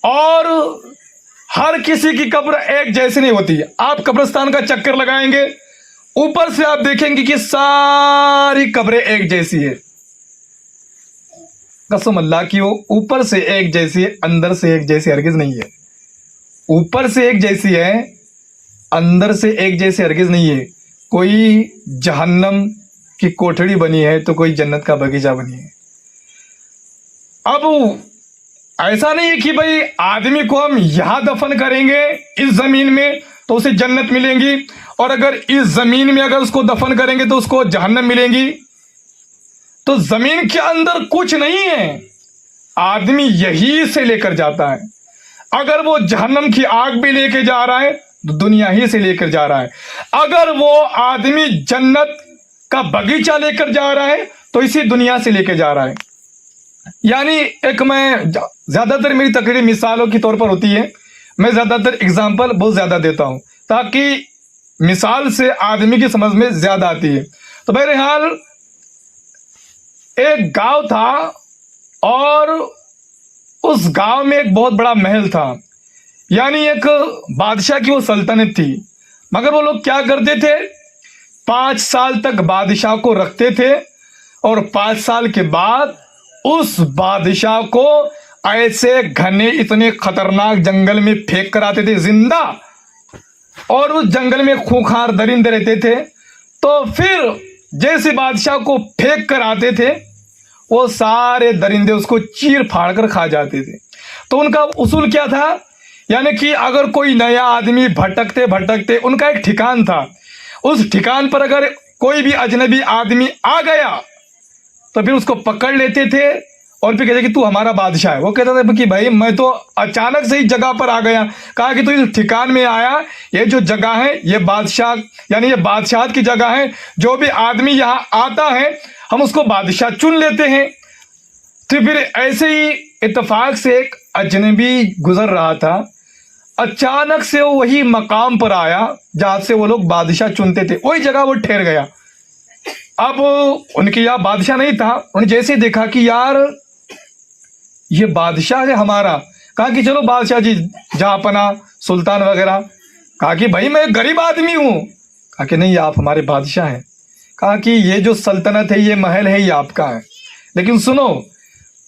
और हर किसी की कब्र एक जैसी नहीं होती। आप कब्रिस्तान का चक्कर लगाएंगे, ऊपर से आप देखेंगे कि सारी कब्रें एक जैसी है। कसम अल्लाह की, वो ऊपर से एक जैसी है, अंदर से एक जैसी हरगिज नहीं है। ऊपर से एक जैसी है, अंदर से एक जैसी हरगिज नहीं है। कोई जहन्नम की कोठड़ी बनी है तो कोई जन्नत का बगीचा बनी है। अब ऐसा नहीं है कि भाई आदमी को हम यहां दफन करेंगे इस जमीन में तो उसे जन्नत मिलेंगी, और अगर इस जमीन में अगर उसको दफन करेंगे तो उसको जहन्नम मिलेंगी। तो जमीन के अंदर कुछ नहीं है, आदमी यही से लेकर जाता है। अगर वो जहन्नम की आग भी लेके जा रहा है तो दुनिया ही से लेकर जा रहा है। अगर वो आदमी जन्नत का बगीचा लेकर जा रहा है तो इसी दुनिया से लेकर जा रहा है। यानी एक मैं ज्यादातर मेरी तकरीर मिसालों के तौर पर होती है, मैं ज्यादातर एग्जाम्पल बहुत ज्यादा देता हूं ताकि मिसाल से आदमी की समझ में ज्यादा आती है। तो बहरहाल एक गांव था और उस गांव में एक बहुत बड़ा महल था, यानी एक बादशाह की वो सल्तनत थी। मगर वो लोग क्या करते थे, 5 साल तक बादशाह को रखते थे और 5 साल के बाद उस बादशाह को ऐसे घने इतने खतरनाक जंगल में फेंक कर आते थे जिंदा, और उस जंगल में खूंखार दरिंदे रहते थे। तो फिर जैसे बादशाह को फेंक कर आते थे वो सारे दरिंदे उसको चीर फाड़ कर खा जाते थे। तो उनका उसूल क्या था, यानी कि अगर कोई नया आदमी भटकते भटकते, उनका एक ठिकान था, उस ठिकान पर अगर कोई भी अजनबी आदमी आ गया तो फिर उसको पकड़ लेते थे और फिर कहते कि तू हमारा बादशाह है। वो कहता था कि भाई मैं तो अचानक से ही जगह पर आ गया। कहा कि तू इस ठिकान में आया, ये जो जगह है ये बादशाह यानी ये बादशाह की जगह है, जो भी आदमी यहाँ आता है हम उसको बादशाह चुन लेते हैं। तो फिर ऐसे ही इत्तेफाक से एक अजनबी गुजर रहा था, अचानक से वो वही मकाम पर आया जहां से वो लोग बादशाह चुनते थे, वही जगह वो ठहर गया। अब उनके यहाँ बादशाह नहीं था, उन्हें जैसे ही देखा कि यार ये बादशाह है हमारा। कहा कि चलो बादशाह जी जहाँ पना सुल्तान वगैरह। कहा कि भाई मैं गरीब आदमी हूँ। कहा कि नहीं आप हमारे बादशाह हैं। कहा कि ये जो सल्तनत है ये महल है ये आपका है, लेकिन सुनो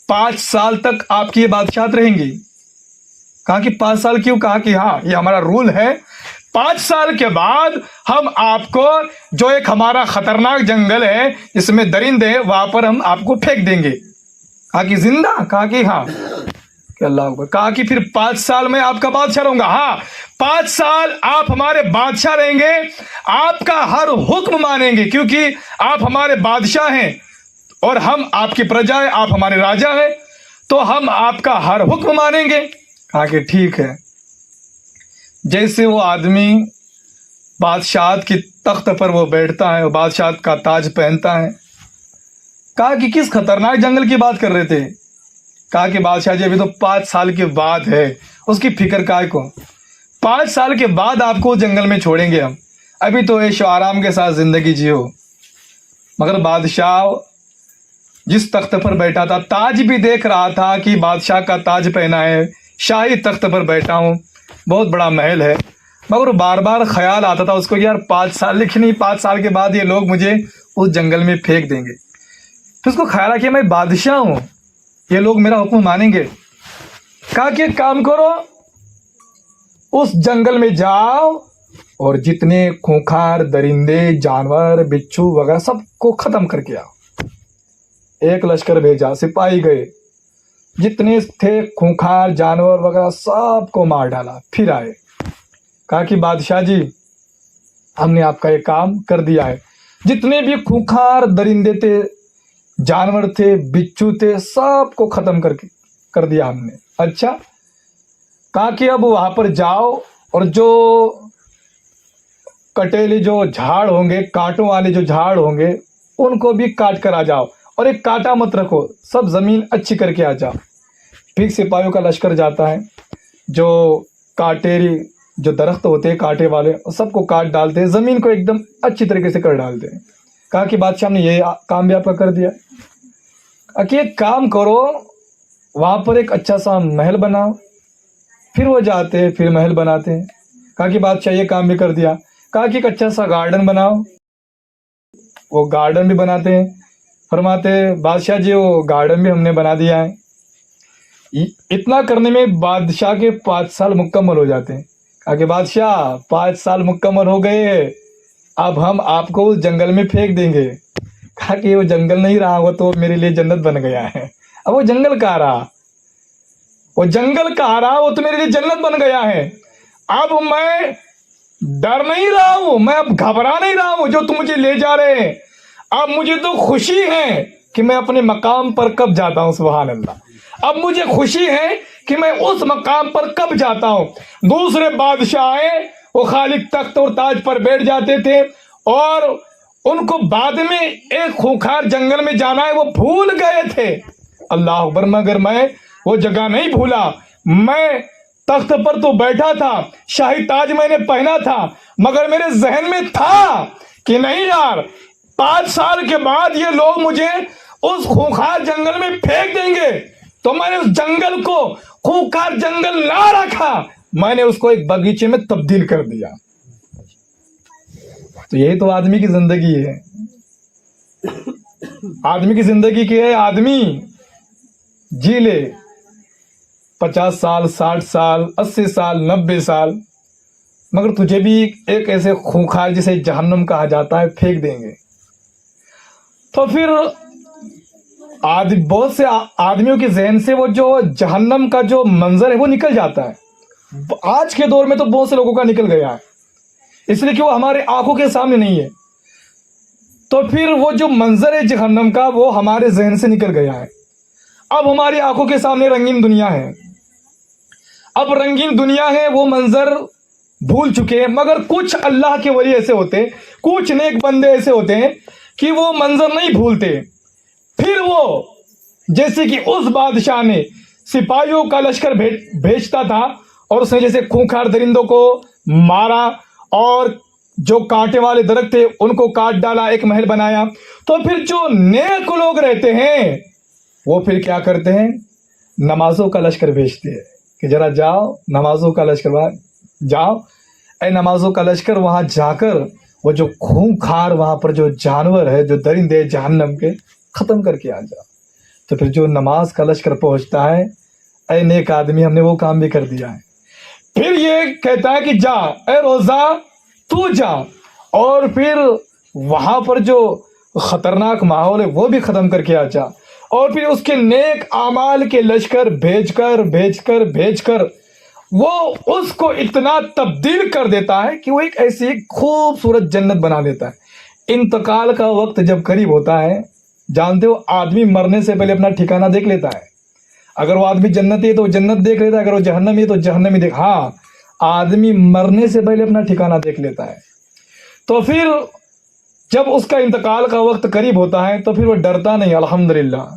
5 साल तक आपकी ये बादशाहत रहेंगी। कहा कि 5 साल क्यों? कहा कि हाँ ये हमारा रूल है, 5 साल के बाद हम आपको जो एक हमारा खतरनाक जंगल है इसमें दरिंदे हैं वहां पर हम आपको फेंक देंगे। कहा कि जिंदा? कहा कि हाँ। कि अल्लाह अकबर। कहा कि फिर 5 साल में आपका बादशाह रहूंगा। हाँ 5 साल आप हमारे बादशाह रहेंगे, आपका हर हुक्म मानेंगे क्योंकि आप हमारे बादशाह हैं और हम आपकी प्रजा है, आप हमारे राजा हैं, तो हम आपका हर हुक्म मानेंगे। कहा कि ठीक है। जैसे वो आदमी बादशाहत की तख्त पर वो बैठता है, वो बादशाहत का ताज पहनता है। कहा कि किस खतरनाक जंगल की बात कर रहे थे? कहा कि बादशाह जी अभी तो 5 साल के बाद है, उसकी फिक्र काय को, 5 साल के बाद आपको जंगल में छोड़ेंगे हम, अभी तो ऐशो आराम के साथ जिंदगी जियो। मगर बादशाह जिस तख्त पर बैठा था, ताज भी देख रहा था कि बादशाह का ताज पहना है, शाही तख्त पर बैठा हूँ, बहुत बड़ा महल है। मगर बार बार ख्याल आता था उसको यार 5 साल, लेकिन नहीं 5 साल के बाद ये लोग मुझे उस जंगल में फेंक देंगे। फिर उसको ख्याल आया कि मैं बादशाह हूँ, ये लोग मेरा हुक्म मानेंगे। कहा कि एक काम करो, उस जंगल में जाओ और जितने खूंखार दरिंदे जानवर बिच्छू वगैरह सबको खत्म करके आओ। एक लश्कर भेजा, सिपाही गए, जितने थे खूंखार जानवर वगैरह सबको मार डाला, फिर आए। कहा कि बादशाह जी हमने आपका ये काम कर दिया है, जितने भी खूंखार दरिंदे थे, जानवर थे, बिच्छू थे, सबको खत्म कर दिया हमने। अच्छा। कहा कि अब वहां पर जाओ और जो कटेले जो झाड़ होंगे, कांटों वाले जो झाड़ होंगे उनको भी काट कर आ जाओ, और एक कांटा मत रखो, सब जमीन अच्छी करके आ जाओ। फिर सिपाहियों का लश्कर जाता है, जो काटेरी जो दरख्त होते हैं कांटे वाले सबको काट डालते हैं, जमीन को एकदम अच्छी तरीके से कर डालते हैं। कहा कि बादशाह ने ये काम भी आपका कर दिया। कि एक काम करो, वहां पर एक अच्छा सा महल बनाओ, फिर वो जाते हैं, फिर महल बनाते हैं। कहा कि बादशाह ये काम भी कर दिया। कहा कि एक अच्छा सा गार्डन बनाओ। वो गार्डन भी बनाते हैं। फरमाते बादशाह जी वो गार्डन भी हमने बना दिया है। इतना करने में बादशाह के 5 साल मुकम्मल हो जाते हैं। कहा कि बादशाह 5 साल मुकम्मल हो गए, अब हम आपको उस जंगल में फेंक देंगे। कहा कि वो जंगल नहीं रहा, वो तो मेरे लिए जन्नत बन गया है। अब वो जंगल कहाँ रहा, वो जंगल कहाँ रहा, वो तो मेरे लिए जन्नत बन गया है। अब मैं डर नहीं रहा हूं, मैं अब घबरा नहीं रहा हूं जो तुम मुझे ले जा रहे हैं। अब मुझे तो खुशी है कि मैं अपने मकाम पर कब जाता हूं। सुभान अल्लाह। अब मुझे खुशी है कि मैं उस मकाम पर कब जाता हूं। दूसरे बादशाह आए, वो खाली तख्त और ताज पर बैठ जाते थे और उनको बाद में एक खूंखार जंगल में जाना है वो भूल गए थे। अल्लाह अकबर। मगर मैं वो जगह नहीं भूला। मैं तख्त पर तो बैठा था, शाही ताज मैंने पहना था, मगर मेरे जहन में था कि नहीं यार, 5 साल के बाद ये लोग मुझे उस खूंखार जंगल में फेंक देंगे। तो मैंने उस जंगल को खूंखार जंगल ना रखा, मैंने उसको एक बगीचे में तब्दील कर दिया। तो यही तो आदमी की जिंदगी है। आदमी की जिंदगी की है, आदमी जी ले 50 साल, 60 साल, 80 साल, 90 साल, मगर तुझे भी एक ऐसे खूंखार जिसे जहन्नम कहा जाता है फेंक देंगे। तो फिर बहुत से आदमियों के जहन से वो जो जहन्नम का जो मंजर है वो निकल जाता है। आज के दौर में तो बहुत से लोगों का निकल गया है, इसलिए कि वो हमारे आंखों के सामने नहीं है। तो फिर वो जो मंजर है जहन्नम का वो हमारे जहन से निकल गया है। अब हमारी आंखों के सामने रंगीन दुनिया है। अब रंगीन दुनिया है, वो मंजर भूल चुके हैं। मगर कुछ अल्लाह के वली ऐसे होते हैं, कुछ नेक बंदे ऐसे होते हैं कि वो मंजर नहीं भूलते। फिर वो जैसे कि उस बादशाह ने सिपाहियों का लश्कर भेजता था और उसने जैसे खूंखार दरिंदों को मारा और जो कांटे वाले दरख्त थे उनको काट डाला, एक महल बनाया। तो फिर जो नेक लोग रहते हैं वो फिर क्या करते हैं, नमाजों का लश्कर भेजते हैं कि जरा जाओ नमाजों का लश्कर जाओ। ऐ नमाजों का लश्कर वहां जाकर वो जो खूंखार वहां पर जो जानवर है, जो दरिंदे जहन्नम के, खत्म करके आ जाओ। तो फिर जो नमाज का लश्कर पहुंचता है, ऐ नेक आदमी हमने वो काम भी कर दिया है। फिर ये कहता है कि जा ऐ रोजा तू जा, और फिर वहां पर जो खतरनाक माहौल है वो भी खत्म करके आ जा। और फिर उसके नेक आमाल के लश्कर भेजकर वो उसको इतना तब्दील कर देता है कि वो एक ऐसी खूबसूरत जन्नत बना देता है। इंतकाल का वक्त जब करीब होता है, जानते हो आदमी मरने से पहले अपना ठिकाना देख लेता है। अगर वो आदमी जन्नती है तो जन्नत देख लेता है, अगर वो जहन्नमी है तो जहन्नमी देख। हाँ, आदमी मरने से पहले अपना ठिकाना देख लेता है। तो फिर जब उसका इंतकाल का वक्त करीब होता है तो फिर वो डरता नहीं, अल्हम्दुलिल्लाह।